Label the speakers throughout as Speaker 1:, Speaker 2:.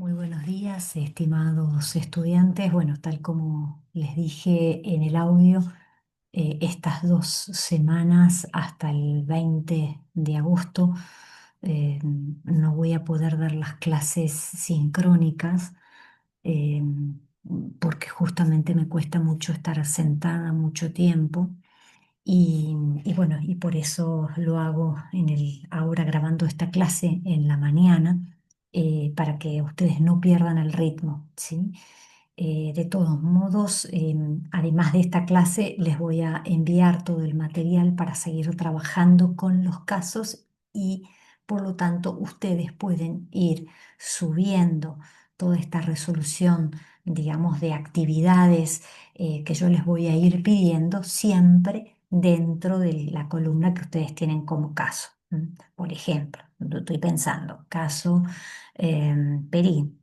Speaker 1: Muy buenos días, estimados estudiantes. Bueno, tal como les dije en el audio, estas 2 semanas hasta el 20 de agosto no voy a poder dar las clases sincrónicas eh, porque justamente me cuesta mucho estar sentada mucho tiempo. Y bueno, y por eso lo hago ahora grabando esta clase en la mañana, para que ustedes no pierdan el ritmo, ¿sí? De todos modos, además de esta clase, les voy a enviar todo el material para seguir trabajando con los casos y por lo tanto ustedes pueden ir subiendo toda esta resolución, digamos, de actividades que yo les voy a ir pidiendo siempre dentro de la columna que ustedes tienen como caso. Por ejemplo, lo estoy pensando, caso Perín.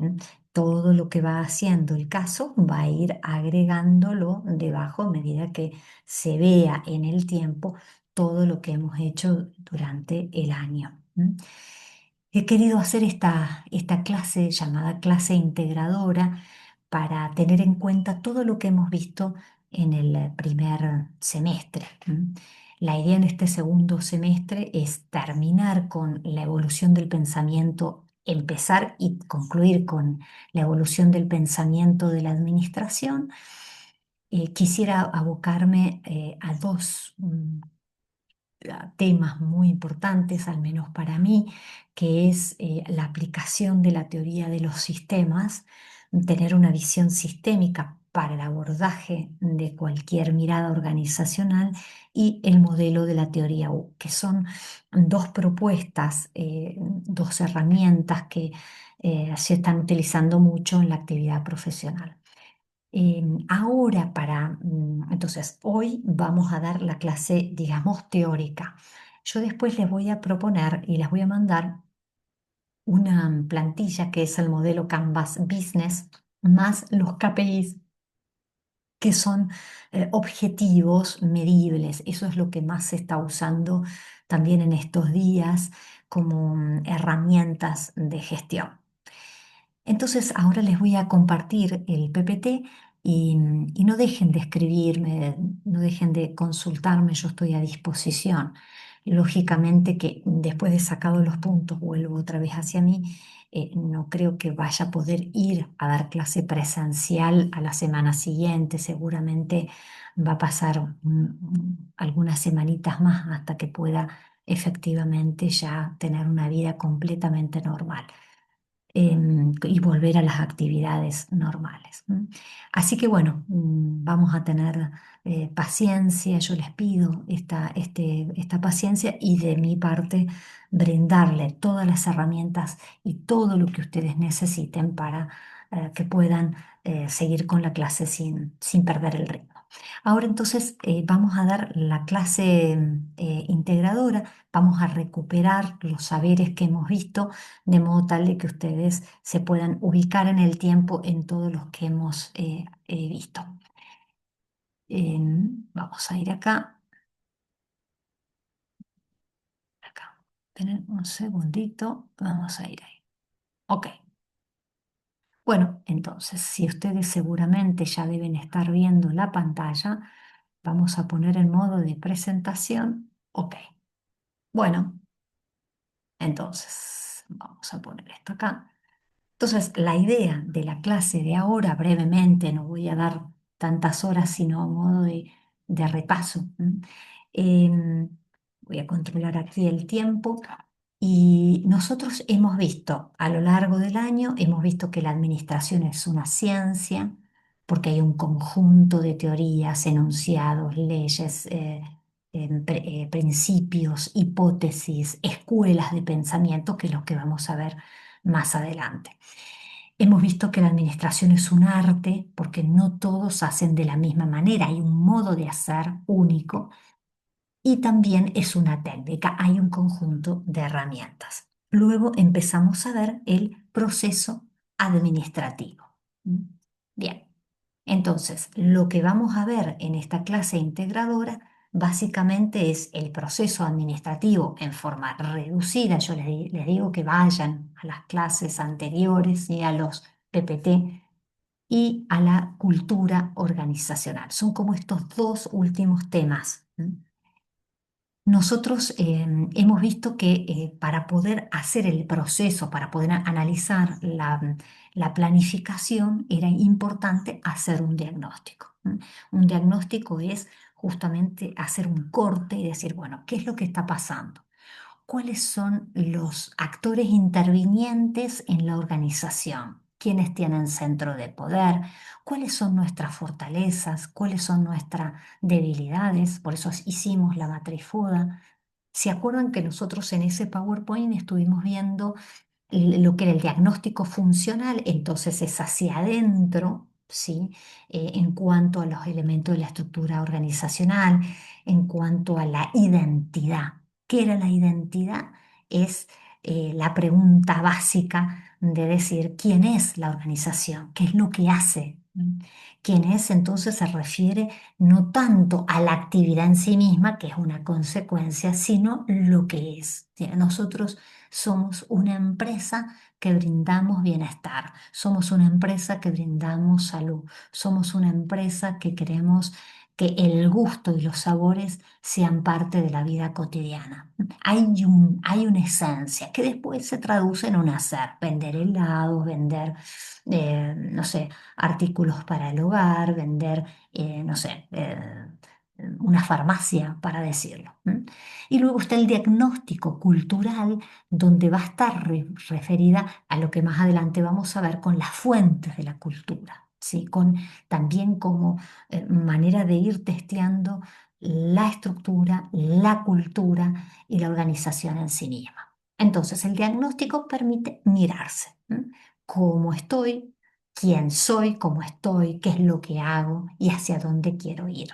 Speaker 1: Todo lo que va haciendo el caso va a ir agregándolo debajo a medida que se vea en el tiempo todo lo que hemos hecho durante el año. He querido hacer esta clase llamada clase integradora para tener en cuenta todo lo que hemos visto en el primer semestre. La idea en este segundo semestre es terminar con la evolución del pensamiento, empezar y concluir con la evolución del pensamiento de la administración. Quisiera abocarme a dos temas muy importantes, al menos para mí, que es la aplicación de la teoría de los sistemas, tener una visión sistémica para el abordaje de cualquier mirada organizacional y el modelo de la teoría U, que son dos propuestas, dos herramientas que se están utilizando mucho en la actividad profesional. Entonces, hoy vamos a dar la clase, digamos, teórica. Yo después les voy a proponer y les voy a mandar una plantilla que es el modelo Canvas Business más los KPIs, que son objetivos medibles. Eso es lo que más se está usando también en estos días como herramientas de gestión. Entonces, ahora les voy a compartir el PPT y no dejen de escribirme, no dejen de consultarme, yo estoy a disposición. Lógicamente que después de sacado los puntos, vuelvo otra vez hacia mí. No creo que vaya a poder ir a dar clase presencial a la semana siguiente. Seguramente va a pasar algunas semanitas más hasta que pueda efectivamente ya tener una vida completamente normal, y volver a las actividades normales. Así que bueno, vamos a tener paciencia. Yo les pido esta paciencia y de mi parte brindarle todas las herramientas y todo lo que ustedes necesiten para que puedan seguir con la clase sin perder el ritmo. Ahora entonces vamos a dar la clase integradora, vamos a recuperar los saberes que hemos visto de modo tal de que ustedes se puedan ubicar en el tiempo en todos los que hemos visto. Vamos a ir acá. Esperen un segundito, vamos a ir ahí. Ok. Bueno, entonces, si ustedes seguramente ya deben estar viendo la pantalla, vamos a poner en modo de presentación. Ok. Bueno, entonces, vamos a poner esto acá. Entonces, la idea de la clase de ahora, brevemente, no voy a dar tantas horas, sino a modo de repaso. Voy a controlar aquí el tiempo. Y nosotros hemos visto a lo largo del año, hemos visto que la administración es una ciencia, porque hay un conjunto de teorías, enunciados, leyes, principios, hipótesis, escuelas de pensamiento, que es lo que vamos a ver más adelante. Hemos visto que la administración es un arte porque no todos hacen de la misma manera, hay un modo de hacer único y también es una técnica, hay un conjunto de herramientas. Luego empezamos a ver el proceso administrativo. Bien, entonces lo que vamos a ver en esta clase integradora básicamente es el proceso administrativo en forma reducida. Yo les digo que vayan a las clases anteriores y a los PPT y a la cultura organizacional. Son como estos dos últimos temas. Nosotros hemos visto que para poder hacer el proceso, para poder analizar la planificación, era importante hacer un diagnóstico. Un diagnóstico es justamente hacer un corte y decir, bueno, ¿qué es lo que está pasando? ¿Cuáles son los actores intervinientes en la organización? ¿Quiénes tienen centro de poder? ¿Cuáles son nuestras fortalezas? ¿Cuáles son nuestras debilidades? Por eso hicimos la matriz FODA. ¿Se acuerdan que nosotros en ese PowerPoint estuvimos viendo lo que era el diagnóstico funcional? Entonces es hacia adentro, ¿sí? En cuanto a los elementos de la estructura organizacional, en cuanto a la identidad. ¿Qué era la identidad? Es la pregunta básica de decir quién es la organización, qué es lo que hace. Quién es entonces se refiere no tanto a la actividad en sí misma, que es una consecuencia, sino lo que es. Nosotros somos una empresa que brindamos bienestar, somos una empresa que brindamos salud, somos una empresa que queremos que el gusto y los sabores sean parte de la vida cotidiana. Hay una esencia que después se traduce en un hacer, vender helados, vender, no sé, artículos para el hogar, vender, no sé, una farmacia, para decirlo. Y luego está el diagnóstico cultural, donde va a estar referida a lo que más adelante vamos a ver con las fuentes de la cultura, ¿sí? Con también como manera de ir testeando la estructura, la cultura y la organización en sí misma. Entonces, el diagnóstico permite mirarse. ¿Cómo estoy? ¿Quién soy? ¿Cómo estoy? ¿Qué es lo que hago? ¿Y hacia dónde quiero ir?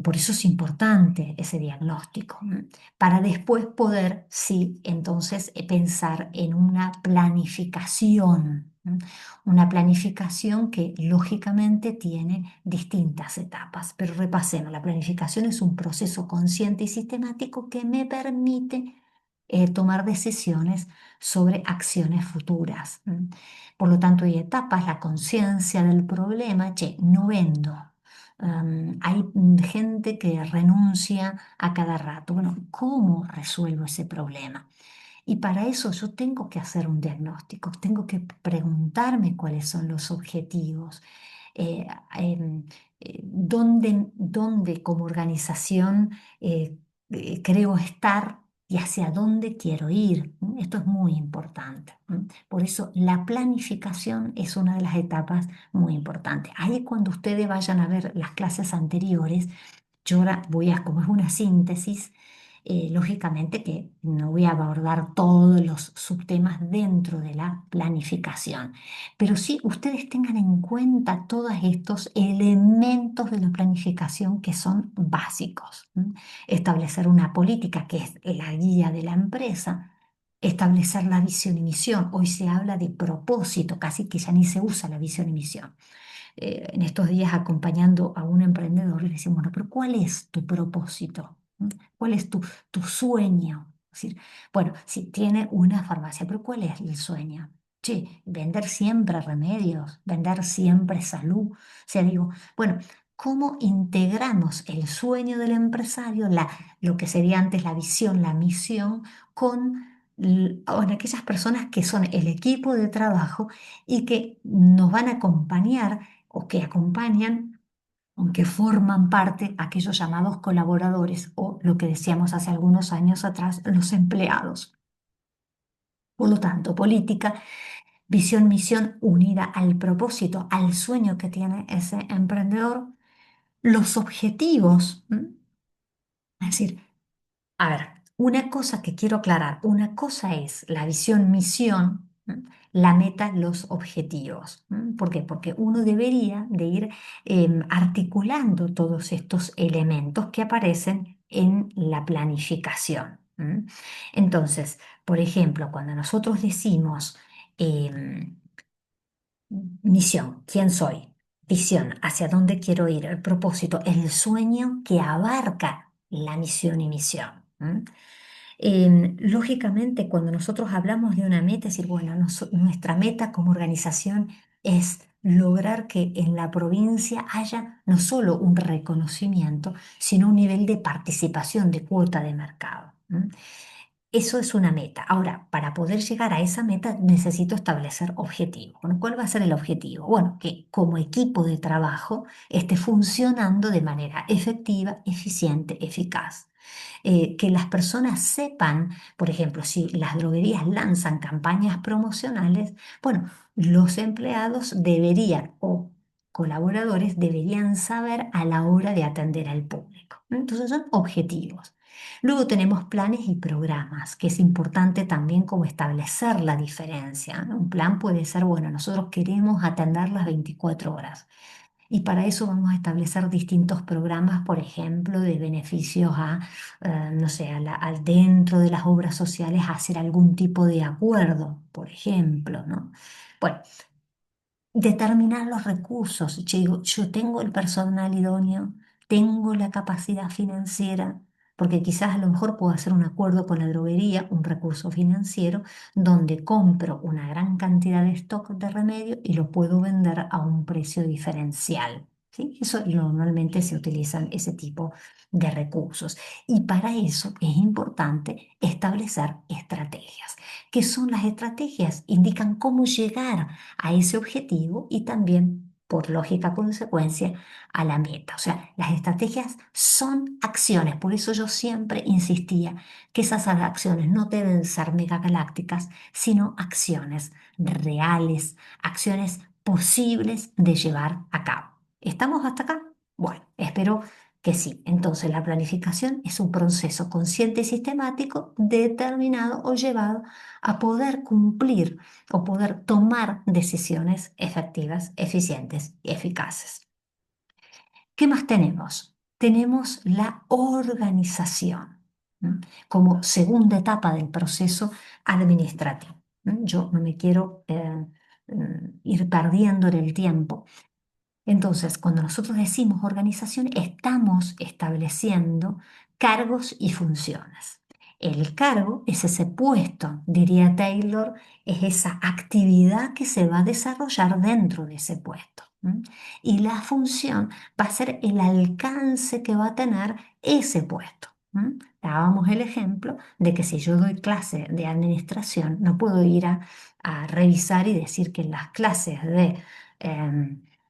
Speaker 1: Por eso es importante ese diagnóstico, para después poder, sí, entonces pensar en una planificación, una planificación que lógicamente tiene distintas etapas. Pero repasemos, la planificación es un proceso consciente y sistemático que me permite tomar decisiones sobre acciones futuras. Por lo tanto, hay etapas, la conciencia del problema, che, no vendo. Hay gente que renuncia a cada rato. Bueno, ¿cómo resuelvo ese problema? Y para eso yo tengo que hacer un diagnóstico, tengo que preguntarme cuáles son los objetivos, eh, em, dónde como organización creo estar y hacia dónde quiero ir. Esto es muy importante. Por eso la planificación es una de las etapas muy importantes. Ahí cuando ustedes vayan a ver las clases anteriores, yo ahora voy a, como es una síntesis, lógicamente que no voy a abordar todos los subtemas dentro de la planificación, pero sí ustedes tengan en cuenta todos estos elementos de la planificación que son básicos. Establecer una política que es la guía de la empresa. Establecer la visión y misión. Hoy se habla de propósito, casi que ya ni se usa la visión y misión. En estos días acompañando a un emprendedor, le decimos, bueno, pero ¿cuál es tu propósito? ¿Cuál es tu sueño? Es decir, bueno, si tiene una farmacia, pero ¿cuál es el sueño? Che, vender siempre remedios, vender siempre salud. O sea, digo, bueno, ¿cómo integramos el sueño del empresario, lo que sería antes la visión, la misión, con bueno, aquellas personas que son el equipo de trabajo y que nos van a acompañar o que acompañan o que forman parte aquellos llamados colaboradores o lo que decíamos hace algunos años atrás, los empleados? Por lo tanto, política, visión, misión unida al propósito, al sueño que tiene ese emprendedor, los objetivos. Es decir, a ver, una cosa que quiero aclarar, una cosa es la visión, misión, la meta, los objetivos. ¿Por qué? Porque uno debería de ir articulando todos estos elementos que aparecen en la planificación. Entonces, por ejemplo, cuando nosotros decimos misión, ¿quién soy? visión, hacia dónde quiero ir, el propósito, el sueño que abarca la misión y misión. ¿M? Lógicamente, cuando nosotros hablamos de una meta, es decir, bueno, nuestra meta como organización es lograr que en la provincia haya no solo un reconocimiento, sino un nivel de participación de cuota de mercado. ¿M? Eso es una meta. Ahora, para poder llegar a esa meta necesito establecer objetivos. Bueno, ¿cuál va a ser el objetivo? Bueno, que como equipo de trabajo esté funcionando de manera efectiva, eficiente, eficaz. Que las personas sepan, por ejemplo, si las droguerías lanzan campañas promocionales, bueno, los empleados deberían o colaboradores deberían saber a la hora de atender al público. Entonces son objetivos. Luego tenemos planes y programas, que es importante también como establecer la diferencia, ¿no? Un plan puede ser, bueno, nosotros queremos atender las 24 horas. Y para eso vamos a establecer distintos programas, por ejemplo, de beneficios no sé, dentro de las obras sociales, a hacer algún tipo de acuerdo, por ejemplo, ¿no? Bueno, determinar los recursos. Yo tengo el personal idóneo, tengo la capacidad financiera, porque quizás a lo mejor puedo hacer un acuerdo con la droguería, un recurso financiero, donde compro una gran cantidad de stock de remedio y lo puedo vender a un precio diferencial. ¿Sí? Eso normalmente se utilizan ese tipo de recursos. Y para eso es importante establecer estrategias. ¿Qué son las estrategias? Indican cómo llegar a ese objetivo y también, por lógica consecuencia, a la meta. O sea, las estrategias son acciones, por eso yo siempre insistía que esas acciones no deben ser megagalácticas, sino acciones reales, acciones posibles de llevar a cabo. ¿Estamos hasta acá? Bueno, espero que sí. Entonces, la planificación es un proceso consciente y sistemático determinado o llevado a poder cumplir o poder tomar decisiones efectivas, eficientes y eficaces. ¿Qué más tenemos? Tenemos la organización, ¿m? Como segunda etapa del proceso administrativo. Yo no me quiero ir perdiendo en el tiempo. Entonces, cuando nosotros decimos organización, estamos estableciendo cargos y funciones. El cargo es ese puesto, diría Taylor, es esa actividad que se va a desarrollar dentro de ese puesto. ¿M? Y la función va a ser el alcance que va a tener ese puesto. ¿M? Dábamos el ejemplo de que si yo doy clase de administración, no puedo ir a revisar y decir que en las clases de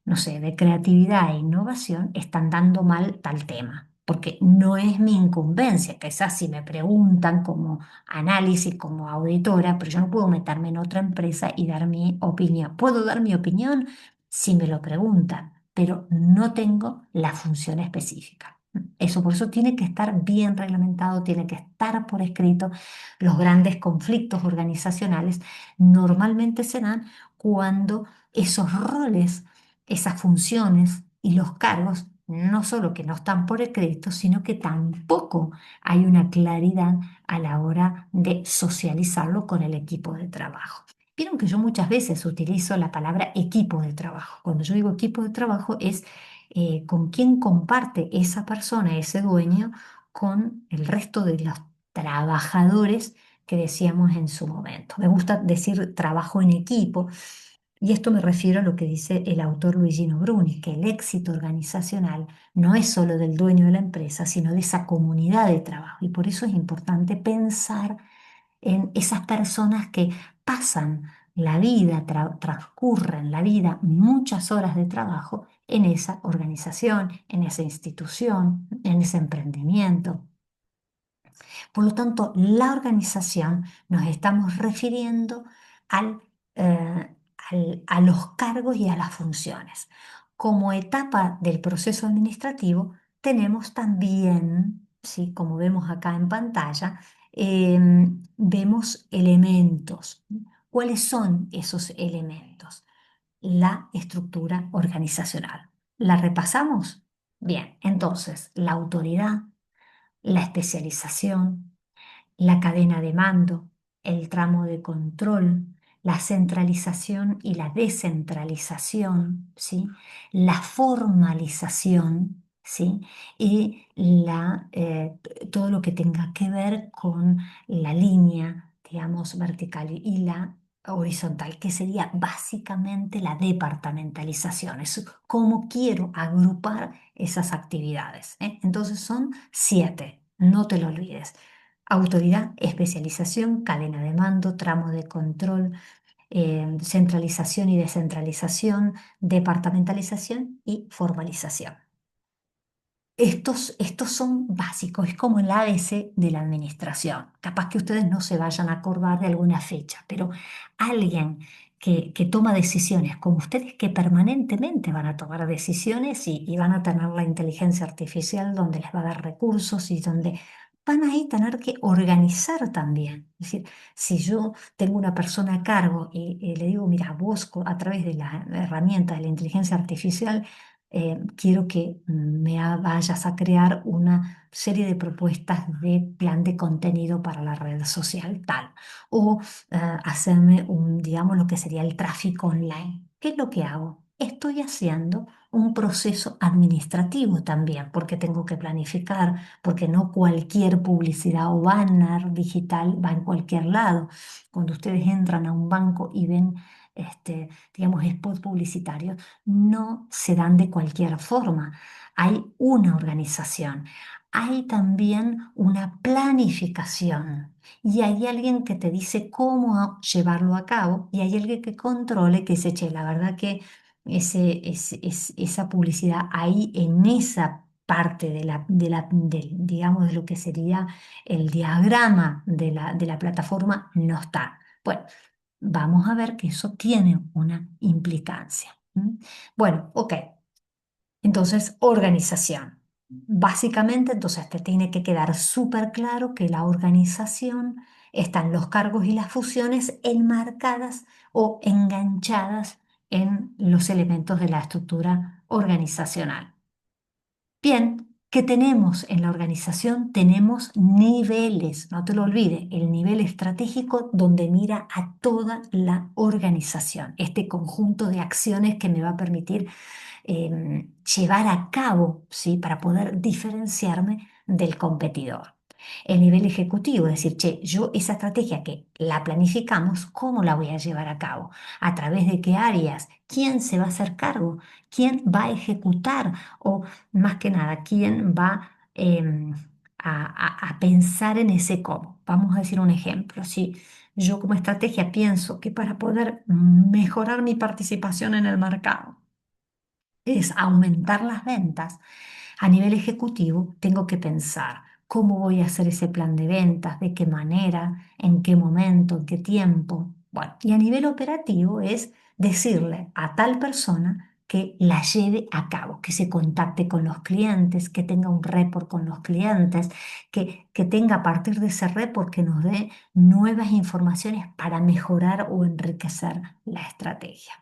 Speaker 1: no sé, de creatividad e innovación están dando mal tal tema, porque no es mi incumbencia, quizás si me preguntan como análisis, como auditora, pero yo no puedo meterme en otra empresa y dar mi opinión. Puedo dar mi opinión si me lo preguntan, pero no tengo la función específica. Eso por eso tiene que estar bien reglamentado, tiene que estar por escrito. Los grandes conflictos organizacionales normalmente se dan cuando esos roles, esas funciones y los cargos no solo que no están por escrito, sino que tampoco hay una claridad a la hora de socializarlo con el equipo de trabajo. Vieron que yo muchas veces utilizo la palabra equipo de trabajo. Cuando yo digo equipo de trabajo es con quién comparte esa persona, ese dueño, con el resto de los trabajadores que decíamos en su momento. Me gusta decir trabajo en equipo y esto me refiero a lo que dice el autor Luigino Bruni, que el éxito organizacional no es solo del dueño de la empresa, sino de esa comunidad de trabajo. Y por eso es importante pensar en esas personas que pasan la vida, transcurren la vida, muchas horas de trabajo en esa organización, en esa institución, en ese emprendimiento. Por lo tanto, la organización nos estamos refiriendo al, a los cargos y a las funciones. Como etapa del proceso administrativo, tenemos también, ¿sí? Como vemos acá en pantalla, vemos elementos. ¿Cuáles son esos elementos? La estructura organizacional. ¿La repasamos? Bien, entonces, la autoridad, la especialización, la cadena de mando, el tramo de control, la centralización y la descentralización, ¿sí? La formalización, ¿sí? Y todo lo que tenga que ver con la línea, digamos, vertical y la horizontal, que sería básicamente la departamentalización. Es cómo quiero agrupar esas actividades, ¿eh? Entonces son 7, no te lo olvides. Autoridad, especialización, cadena de mando, tramo de control, centralización y descentralización, departamentalización y formalización. Estos son básicos, es como el ABC de la administración. Capaz que ustedes no se vayan a acordar de alguna fecha, pero alguien que toma decisiones, como ustedes que permanentemente van a tomar decisiones y van a tener la inteligencia artificial donde les va a dar recursos y donde van a ahí tener que organizar también. Es decir, si yo tengo una persona a cargo y le digo, mira, vos a través de la herramienta de la inteligencia artificial, quiero que vayas a crear una serie de propuestas de plan de contenido para la red social tal, o hacerme digamos, lo que sería el tráfico online. ¿Qué es lo que hago? Estoy haciendo un proceso administrativo también, porque tengo que planificar, porque no cualquier publicidad o banner digital va en cualquier lado. Cuando ustedes entran a un banco y ven, digamos, spot publicitarios, no se dan de cualquier forma. Hay una organización, hay también una planificación y hay alguien que te dice cómo llevarlo a cabo y hay alguien que controle que dice, che, la verdad que esa publicidad ahí en esa parte digamos, de lo que sería el diagrama de la plataforma no está. Bueno, vamos a ver que eso tiene una implicancia. ¿M? Bueno, ok. Entonces, organización. Básicamente, entonces te tiene que quedar súper claro que la organización están los cargos y las funciones enmarcadas o enganchadas en los elementos de la estructura organizacional. Bien, ¿qué tenemos en la organización? Tenemos niveles, no te lo olvides, el nivel estratégico donde mira a toda la organización, este conjunto de acciones que me va a permitir llevar a cabo, ¿sí? Para poder diferenciarme del competidor. El nivel ejecutivo, es decir, che, yo esa estrategia que la planificamos, ¿cómo la voy a llevar a cabo? ¿A través de qué áreas? ¿Quién se va a hacer cargo? ¿Quién va a ejecutar? O más que nada, ¿quién va a pensar en ese cómo? Vamos a decir un ejemplo. Si yo como estrategia pienso que para poder mejorar mi participación en el mercado, es aumentar las ventas. A nivel ejecutivo, tengo que pensar cómo voy a hacer ese plan de ventas, de qué manera, en qué momento, en qué tiempo. Bueno, y a nivel operativo es decirle a tal persona que la lleve a cabo, que se contacte con los clientes, que tenga un report con los clientes, que tenga a partir de ese report que nos dé nuevas informaciones para mejorar o enriquecer la estrategia.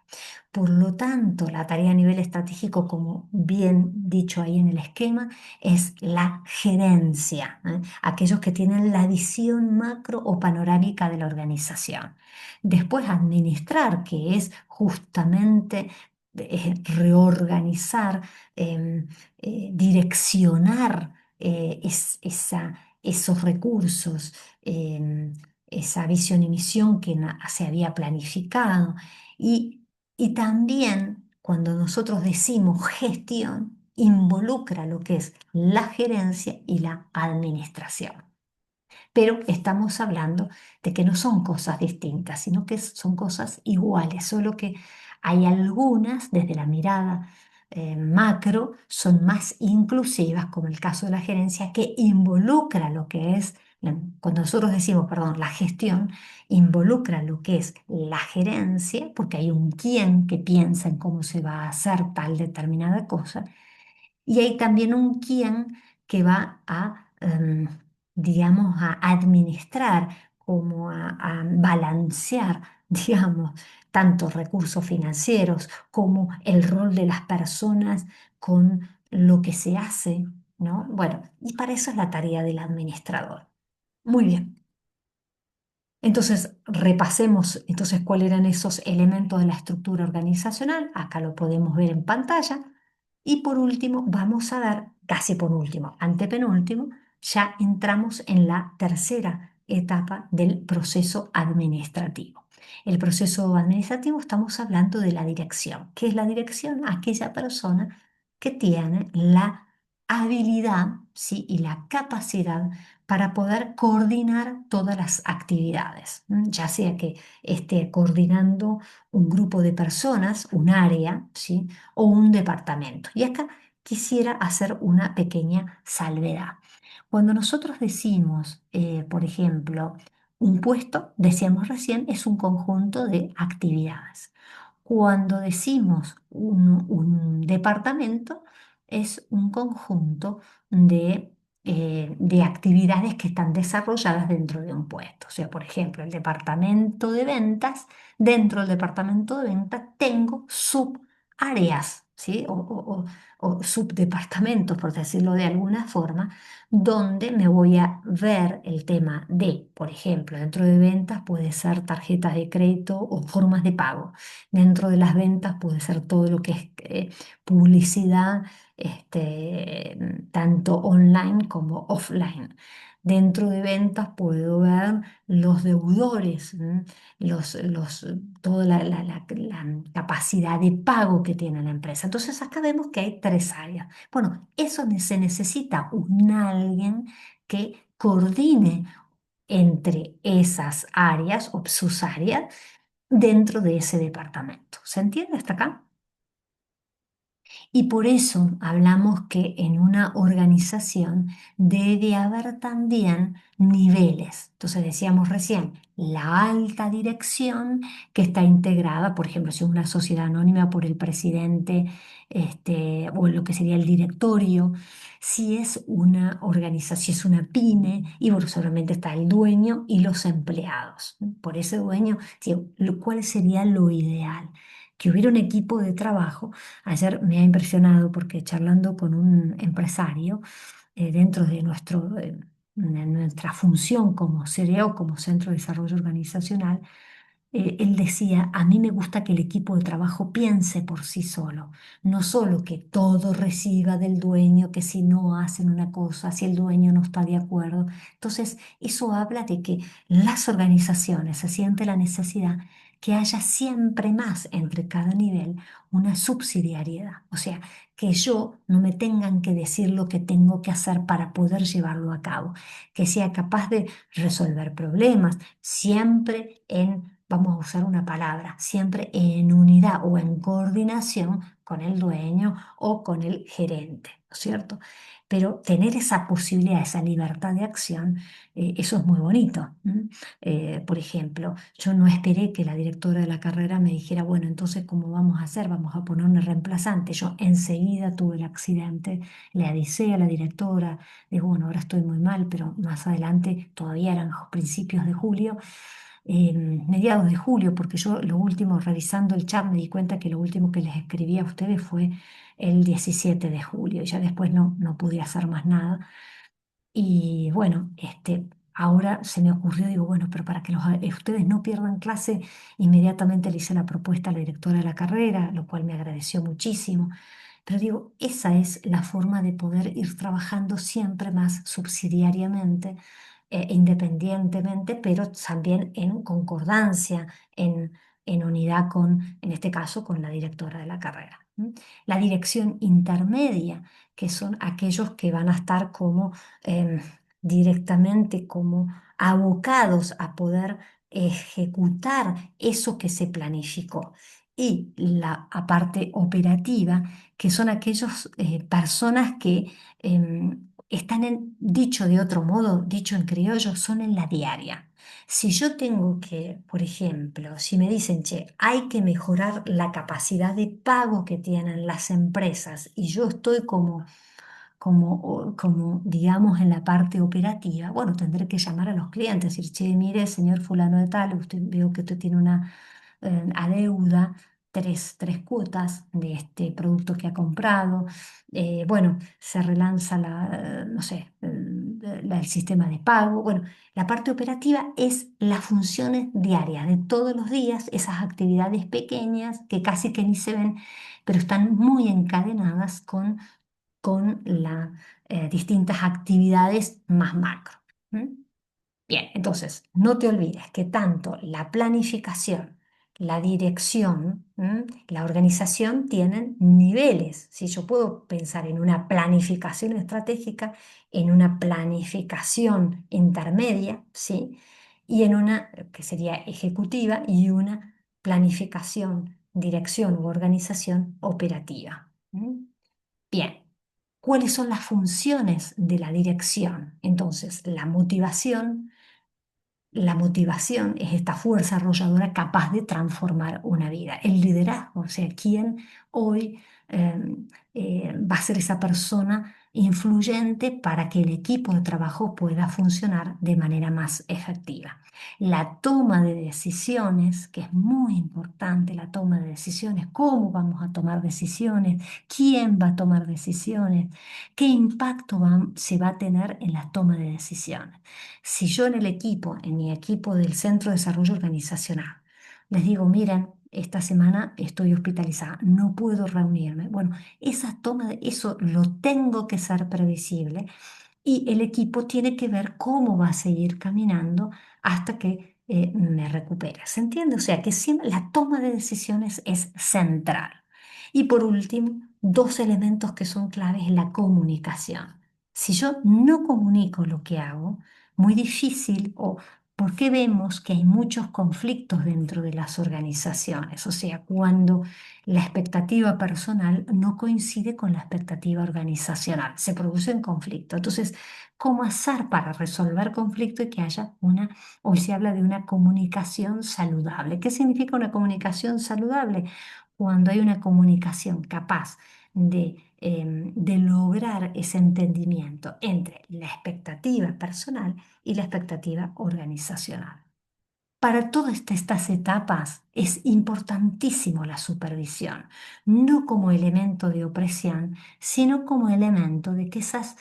Speaker 1: Por lo tanto, la tarea a nivel estratégico, como bien dicho ahí en el esquema, es la gerencia, ¿eh? Aquellos que tienen la visión macro o panorámica de la organización. Después, administrar, que es justamente reorganizar, direccionar esos recursos, esa visión y misión que se había planificado. Y también cuando nosotros decimos gestión, involucra lo que es la gerencia y la administración. Pero estamos hablando de que no son cosas distintas, sino que son cosas iguales, solo que hay algunas desde la mirada macro son más inclusivas, como el caso de la gerencia, que involucra lo que es, cuando nosotros decimos, perdón, la gestión, involucra lo que es la gerencia, porque hay un quién que piensa en cómo se va a hacer tal determinada cosa, y hay también un quién que va a, digamos, a administrar, como a balancear, digamos, tanto recursos financieros como el rol de las personas con lo que se hace, ¿no? Bueno, y para eso es la tarea del administrador. Muy bien. Entonces, repasemos entonces cuáles eran esos elementos de la estructura organizacional. Acá lo podemos ver en pantalla. Y por último, vamos a ver, casi por último, antepenúltimo, ya entramos en la tercera etapa del proceso administrativo. El proceso administrativo estamos hablando de la dirección. ¿Qué es la dirección? Aquella persona que tiene la habilidad, ¿sí? y la capacidad para poder coordinar todas las actividades, ya sea que esté coordinando un grupo de personas, un área, ¿sí? o un departamento. Y acá quisiera hacer una pequeña salvedad. Cuando nosotros decimos, por ejemplo, un puesto, decíamos recién, es un conjunto de actividades. Cuando decimos un departamento, es un conjunto de actividades que están desarrolladas dentro de un puesto. O sea, por ejemplo, el departamento de ventas, dentro del departamento de ventas tengo subáreas, ¿sí? O subdepartamentos, por decirlo de alguna forma, donde me voy a ver el tema de, por ejemplo, dentro de ventas puede ser tarjetas de crédito o formas de pago. Dentro de las ventas puede ser todo lo que es publicidad, tanto online como offline. Dentro de ventas puedo ver los deudores, toda la capacidad de pago que tiene la empresa. Entonces acá vemos que hay tres áreas. Bueno, se necesita un alguien que coordine entre esas áreas o subáreas dentro de ese departamento. ¿Se entiende hasta acá? Y por eso hablamos que en una organización debe haber también niveles. Entonces decíamos recién, la alta dirección que está integrada, por ejemplo, si es una sociedad anónima por el presidente, o lo que sería el directorio, si es una organización, si es una pyme, y bueno, solamente está el dueño y los empleados. Por ese dueño, sí, ¿cuál sería lo ideal? Que hubiera un equipo de trabajo. Ayer me ha impresionado porque charlando con un empresario dentro de nuestra función como CDO, como Centro de Desarrollo Organizacional, él decía, a mí me gusta que el equipo de trabajo piense por sí solo, no solo que todo reciba del dueño, que si no hacen una cosa, si el dueño no está de acuerdo. Entonces, eso habla de que las organizaciones se siente la necesidad que haya siempre más entre cada nivel una subsidiariedad, o sea, que yo no me tengan que decir lo que tengo que hacer para poder llevarlo a cabo, que sea capaz de resolver problemas siempre vamos a usar una palabra, siempre en unidad o en coordinación con el dueño o con el gerente, ¿no es cierto? Pero tener esa posibilidad, esa libertad de acción, eso es muy bonito. Por ejemplo, yo no esperé que la directora de la carrera me dijera, bueno, entonces, ¿cómo vamos a hacer? Vamos a poner una reemplazante. Yo enseguida tuve el accidente, le avisé a la directora, digo, bueno, ahora estoy muy mal, pero más adelante, todavía eran principios de julio, mediados de julio, porque yo lo último, revisando el chat, me di cuenta que lo último que les escribí a ustedes fue el 17 de julio, y ya después no pude hacer más nada. Y bueno, ahora se me ocurrió, digo, bueno, pero para que ustedes no pierdan clase, inmediatamente le hice la propuesta a la directora de la carrera, lo cual me agradeció muchísimo. Pero digo, esa es la forma de poder ir trabajando siempre más subsidiariamente, independientemente, pero también en concordancia, en unidad con, en este caso, con la directora de la carrera. La dirección intermedia, que son aquellos que van a estar como directamente como abocados a poder ejecutar eso que se planificó. Y la parte operativa, que son aquellas personas que están dicho de otro modo, dicho en criollo, son en la diaria. Si yo tengo que, por ejemplo, si me dicen, che, hay que mejorar la capacidad de pago que tienen las empresas y yo estoy como, digamos, en la parte operativa, bueno, tendré que llamar a los clientes, decir, che, mire, señor fulano de tal, usted veo que usted tiene una adeuda, tres cuotas de este producto que ha comprado. Bueno, se relanza no sé, el sistema de pago. Bueno, la parte operativa es las funciones diarias de todos los días, esas actividades pequeñas que casi que ni se ven, pero están muy encadenadas con las distintas actividades más macro. ¿M? Bien, entonces, no te olvides que tanto la planificación, la dirección, la organización tienen niveles. Si yo puedo pensar en una planificación estratégica, en una planificación intermedia, ¿sí? Y en una que sería ejecutiva y una planificación, dirección u organización operativa. Bien, ¿cuáles son las funciones de la dirección? Entonces, la motivación es esta fuerza arrolladora capaz de transformar una vida. El liderazgo, o sea, quién hoy eh, va a ser esa persona influyente para que el equipo de trabajo pueda funcionar de manera más efectiva. La toma de decisiones, que es muy importante, la toma de decisiones, cómo vamos a tomar decisiones, quién va a tomar decisiones, qué impacto se va a tener en la toma de decisiones. Si yo en el equipo, en mi equipo del Centro de Desarrollo Organizacional, les digo, miren, esta semana estoy hospitalizada, no puedo reunirme. Bueno, esa toma de eso lo tengo que ser previsible y el equipo tiene que ver cómo va a seguir caminando hasta que me recupere. ¿Se entiende? O sea que siempre la toma de decisiones es central. Y por último, dos elementos que son claves es la comunicación. Si yo no comunico lo que hago, muy difícil o ¿por qué vemos que hay muchos conflictos dentro de las organizaciones? O sea, cuando la expectativa personal no coincide con la expectativa organizacional, se produce un conflicto. Entonces, ¿cómo hacer para resolver conflicto y que haya hoy se habla de una comunicación saludable? ¿Qué significa una comunicación saludable? Cuando hay una comunicación capaz de lograr ese entendimiento entre la expectativa personal y la expectativa organizacional. Para todas estas etapas es importantísimo la supervisión, no como elemento de opresión, sino como elemento de que esas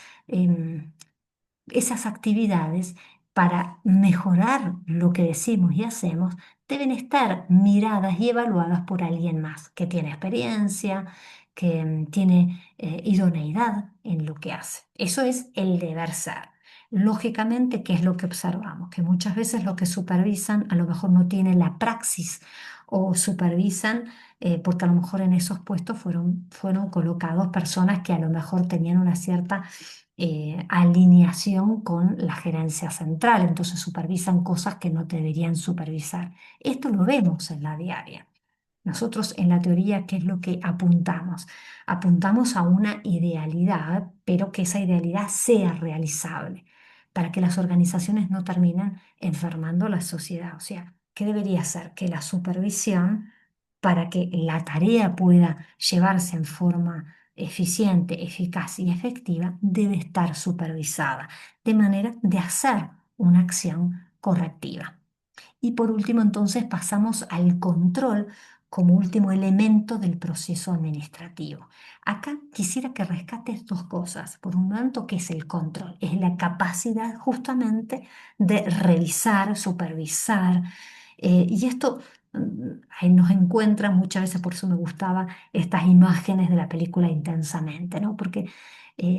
Speaker 1: actividades para mejorar lo que decimos y hacemos deben estar miradas y evaluadas por alguien más que tiene experiencia, que tiene idoneidad en lo que hace. Eso es el deber ser. Lógicamente, ¿qué es lo que observamos? Que muchas veces lo que supervisan a lo mejor no tiene la praxis o supervisan porque a lo mejor en esos puestos fueron colocados personas que a lo mejor tenían una cierta alineación con la gerencia central, entonces supervisan cosas que no deberían supervisar. Esto lo vemos en la diaria. Nosotros en la teoría, ¿qué es lo que apuntamos? Apuntamos a una idealidad, pero que esa idealidad sea realizable, para que las organizaciones no terminen enfermando la sociedad. O sea, ¿qué debería ser? Que la supervisión, para que la tarea pueda llevarse en forma eficiente, eficaz y efectiva, debe estar supervisada, de manera de hacer una acción correctiva. Y por último, entonces pasamos al control como último elemento del proceso administrativo. Acá quisiera que rescates dos cosas. Por un lado, ¿qué es el control? Es la capacidad justamente de revisar, supervisar. Y esto ahí nos encuentra muchas veces, por eso me gustaba estas imágenes de la película Intensamente, ¿no? Porque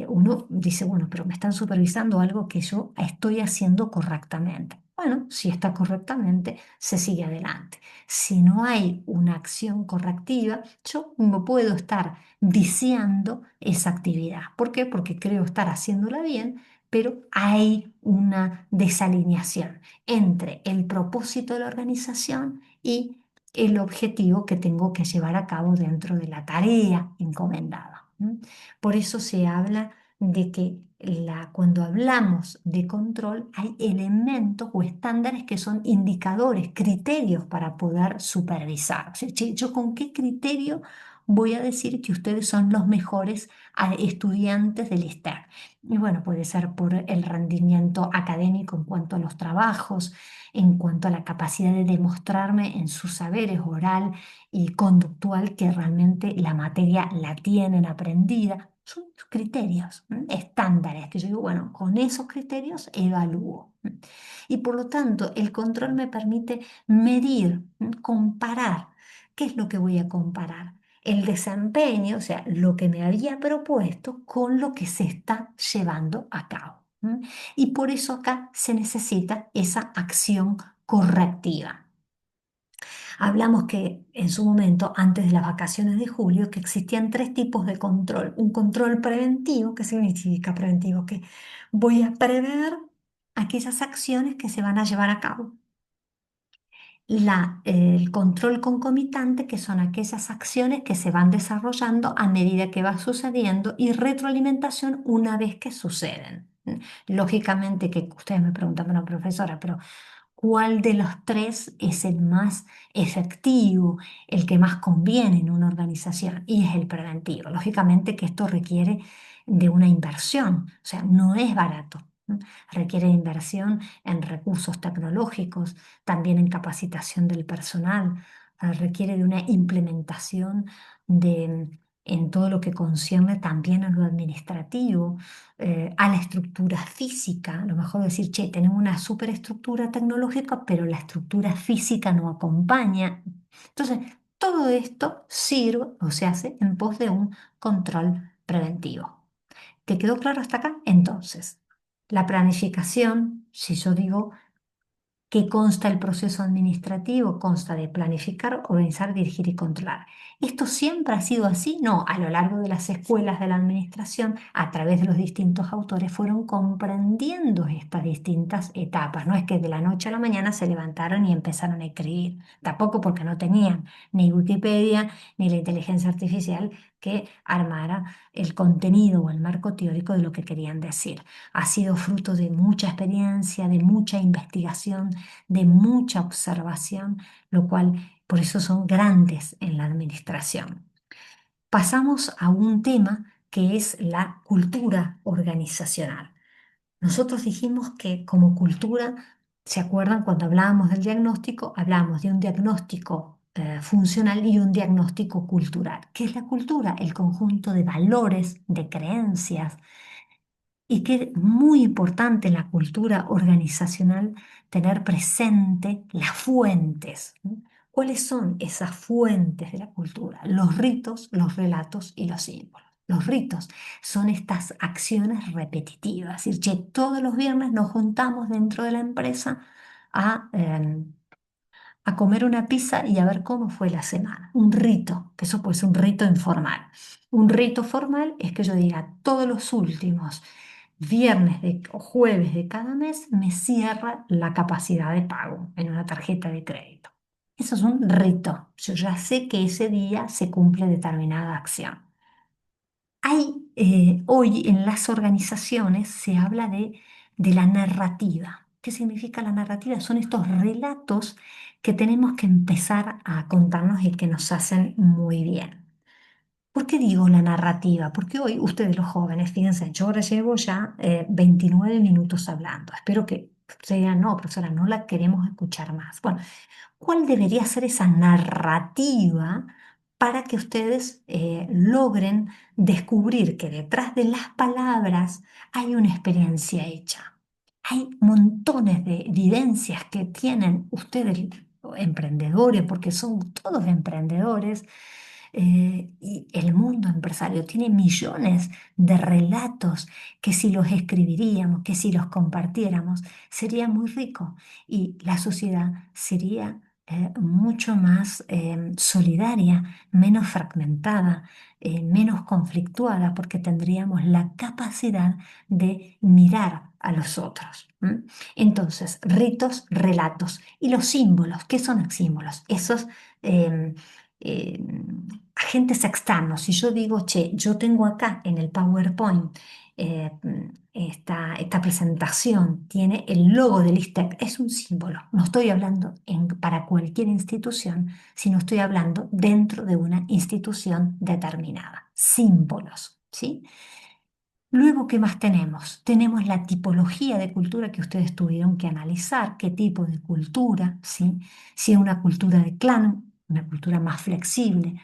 Speaker 1: uno dice, bueno, pero me están supervisando algo que yo estoy haciendo correctamente. Bueno, si está correctamente, se sigue adelante. Si no hay una acción correctiva, yo no puedo estar viciando esa actividad. ¿Por qué? Porque creo estar haciéndola bien, pero hay una desalineación entre el propósito de la organización y el objetivo que tengo que llevar a cabo dentro de la tarea encomendada. Por eso se habla de que cuando hablamos de control hay elementos o estándares que son indicadores, criterios para poder supervisar. O sea, che, ¿yo con qué criterio voy a decir que ustedes son los mejores estudiantes del STEM? Y bueno, puede ser por el rendimiento académico en cuanto a los trabajos, en cuanto a la capacidad de demostrarme en sus saberes oral y conductual que realmente la materia la tienen aprendida. son criterios, estándares, que yo digo, bueno, con esos criterios evalúo. Y por lo tanto, el control me permite medir, comparar. ¿Qué es lo que voy a comparar? El desempeño, o sea, lo que me había propuesto con lo que se está llevando a cabo. Y por eso acá se necesita esa acción correctiva. Hablamos que en su momento, antes de las vacaciones de julio, que existían tres tipos de control. Un control preventivo, ¿qué significa preventivo? Que voy a prever aquellas acciones que se van a llevar a cabo. El control concomitante, que son aquellas acciones que se van desarrollando a medida que va sucediendo, y retroalimentación una vez que suceden. Lógicamente que ustedes me preguntan, bueno, profesora, pero ¿cuál de los tres es el más efectivo, el que más conviene en una organización? Y es el preventivo. Lógicamente que esto requiere de una inversión, o sea, no es barato. Requiere de inversión en recursos tecnológicos, también en capacitación del personal, requiere de una implementación en todo lo que concierne también a lo administrativo, a la estructura física. A lo mejor decir, che, tenemos una superestructura tecnológica, pero la estructura física no acompaña. Entonces, todo esto sirve o se hace en pos de un control preventivo. ¿Te quedó claro hasta acá? Entonces, la planificación, si yo digo que consta el proceso administrativo, consta de planificar, organizar, dirigir y controlar. ¿Esto siempre ha sido así? No, a lo largo de las escuelas de la administración, a través de los distintos autores, fueron comprendiendo estas distintas etapas. No es que de la noche a la mañana se levantaron y empezaron a escribir, tampoco porque no tenían ni Wikipedia ni la inteligencia artificial que armara el contenido o el marco teórico de lo que querían decir. Ha sido fruto de mucha experiencia, de mucha investigación, de mucha observación, lo cual por eso son grandes en la administración. Pasamos a un tema que es la cultura organizacional. Nosotros dijimos que como cultura, ¿se acuerdan cuando hablábamos del diagnóstico? Hablábamos de un diagnóstico funcional y un diagnóstico cultural. ¿Qué es la cultura? El conjunto de valores, de creencias, y que es muy importante en la cultura organizacional tener presente las fuentes. ¿No? ¿Cuáles son esas fuentes de la cultura? Los ritos, los relatos y los símbolos. Los ritos son estas acciones repetitivas, es decir, che, todos los viernes nos juntamos dentro de la empresa a, a comer una pizza y a ver cómo fue la semana. Un rito, que eso puede ser un rito informal. Un rito formal es que yo diga todos los últimos o jueves de cada mes me cierra la capacidad de pago en una tarjeta de crédito. Eso es un rito. Yo ya sé que ese día se cumple determinada acción. Hoy en las organizaciones se habla de la narrativa. ¿Qué significa la narrativa? Son estos relatos que tenemos que empezar a contarnos y que nos hacen muy bien. ¿Por qué digo la narrativa? Porque hoy ustedes los jóvenes, fíjense, yo ahora llevo ya 29 minutos hablando. Espero que ustedes digan, no, profesora, no la queremos escuchar más. Bueno, ¿cuál debería ser esa narrativa para que ustedes logren descubrir que detrás de las palabras hay una experiencia hecha? Hay montones de evidencias que tienen ustedes, emprendedores, porque son todos emprendedores, y el mundo empresario tiene millones de relatos que si los escribiríamos, que si los compartiéramos, sería muy rico y la sociedad sería mucho más solidaria, menos fragmentada, menos conflictuada, porque tendríamos la capacidad de mirar a los otros. Entonces, ritos, relatos y los símbolos. ¿Qué son los símbolos? Esos em, agentes externos. Si yo digo, che, yo tengo acá en el PowerPoint esta presentación, tiene el logo del ISTEC, es un símbolo. No estoy hablando para cualquier institución, sino estoy hablando dentro de una institución determinada. Símbolos, ¿sí? Luego, ¿qué más tenemos? Tenemos la tipología de cultura que ustedes tuvieron que analizar, qué tipo de cultura, ¿sí? Si es una cultura de clan, una cultura más flexible,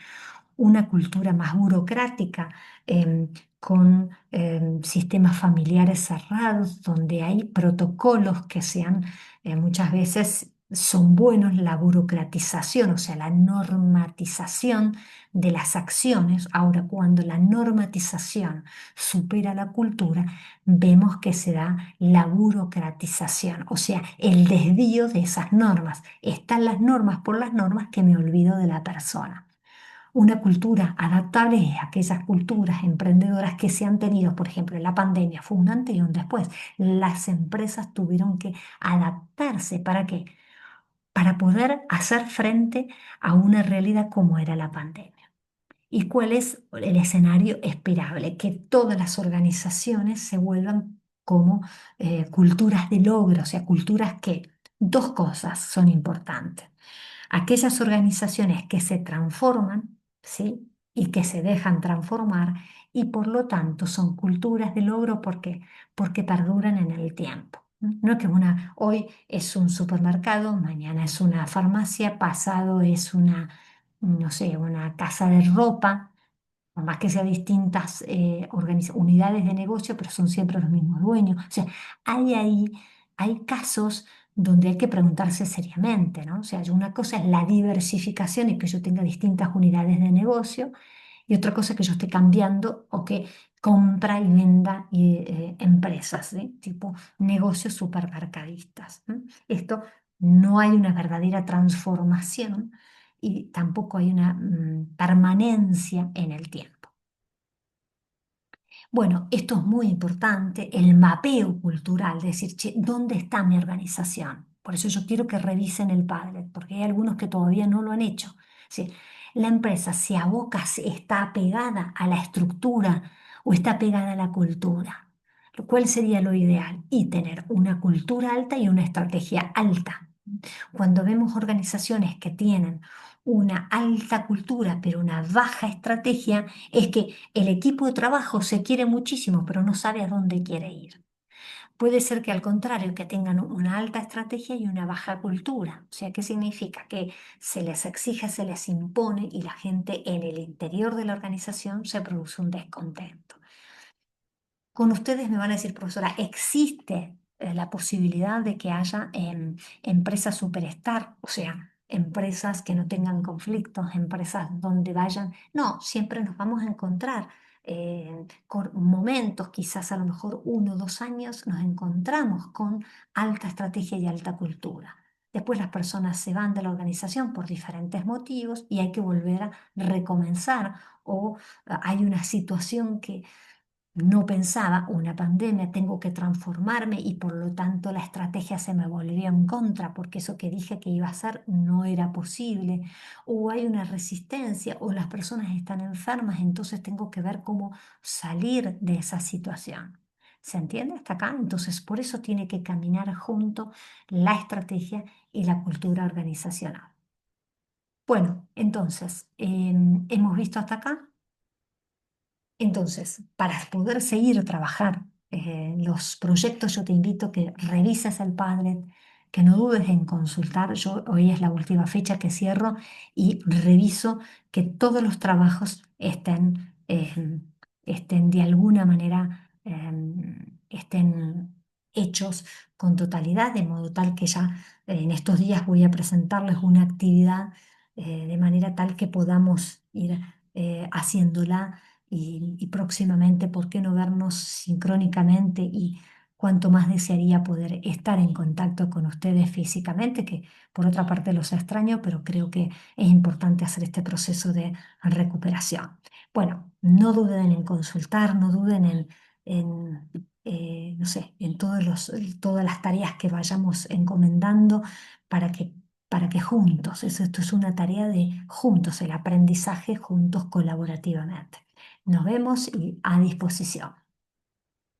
Speaker 1: una cultura más burocrática, con sistemas familiares cerrados, donde hay protocolos que sean muchas veces son buenos, la burocratización, o sea, la normatización de las acciones. Ahora, cuando la normatización supera la cultura, vemos que se da la burocratización, o sea, el desvío de esas normas. Están las normas por las normas que me olvido de la persona. Una cultura adaptable es aquellas culturas emprendedoras que se han tenido, por ejemplo, en la pandemia, fue un antes y un después. Las empresas tuvieron que adaptarse. ¿Para qué? Para poder hacer frente a una realidad como era la pandemia. ¿Y cuál es el escenario esperable? Que todas las organizaciones se vuelvan como culturas de logro, o sea, culturas que dos cosas son importantes: aquellas organizaciones que se transforman, ¿sí? Y que se dejan transformar, y por lo tanto son culturas de logro. ¿Por qué? Porque perduran en el tiempo. No es que hoy es un supermercado, mañana es una farmacia, pasado es una, no sé, una casa de ropa, por más que sean distintas unidades de negocio, pero son siempre los mismos dueños. O sea, hay ahí, hay casos donde hay que preguntarse seriamente, ¿no? O sea, una cosa es la diversificación y que yo tenga distintas unidades de negocio, y otra cosa es que yo esté cambiando o que compra y venda empresas, ¿sí? Tipo negocios supermercadistas. Esto no hay una verdadera transformación y tampoco hay una permanencia en el tiempo. Bueno, esto es muy importante, el mapeo cultural, decir, che, ¿dónde está mi organización? Por eso yo quiero que revisen el Padlet, porque hay algunos que todavía no lo han hecho. Sí, la empresa se aboca, está apegada a la estructura o está apegada a la cultura. ¿Cuál sería lo ideal? Y tener una cultura alta y una estrategia alta. Cuando vemos organizaciones que tienen una alta cultura pero una baja estrategia, es que el equipo de trabajo se quiere muchísimo pero no sabe a dónde quiere ir. Puede ser que al contrario, que tengan una alta estrategia y una baja cultura. O sea, ¿qué significa? Que se les exige, se les impone, y la gente en el interior de la organización se produce un descontento. Con ustedes me van a decir, profesora, ¿existe la posibilidad de que haya empresas superstar? O sea, empresas que no tengan conflictos, empresas donde vayan. No, siempre nos vamos a encontrar con momentos, quizás a lo mejor 1 o 2 años, nos encontramos con alta estrategia y alta cultura. Después las personas se van de la organización por diferentes motivos y hay que volver a recomenzar, o hay una situación que no pensaba, una pandemia, tengo que transformarme, y por lo tanto la estrategia se me volvió en contra porque eso que dije que iba a hacer no era posible, o hay una resistencia, o las personas están enfermas, entonces tengo que ver cómo salir de esa situación. ¿Se entiende hasta acá? Entonces, por eso tiene que caminar junto la estrategia y la cultura organizacional. Bueno, entonces, hemos visto hasta acá. Entonces, para poder seguir trabajar los proyectos, yo te invito a que revises el Padlet, que no dudes en consultar. Yo hoy es la última fecha que cierro y reviso que todos los trabajos estén de alguna manera, estén hechos con totalidad, de modo tal que ya en estos días voy a presentarles una actividad de manera tal que podamos ir haciéndola, y próximamente, ¿por qué no vernos sincrónicamente? Y cuanto más desearía poder estar en contacto con ustedes físicamente, que por otra parte los extraño, pero creo que es importante hacer este proceso de recuperación. Bueno, no duden en consultar, no duden no sé, en todas las tareas que vayamos encomendando para que juntos, esto es una tarea de juntos, el aprendizaje juntos colaborativamente. Nos vemos y a disposición.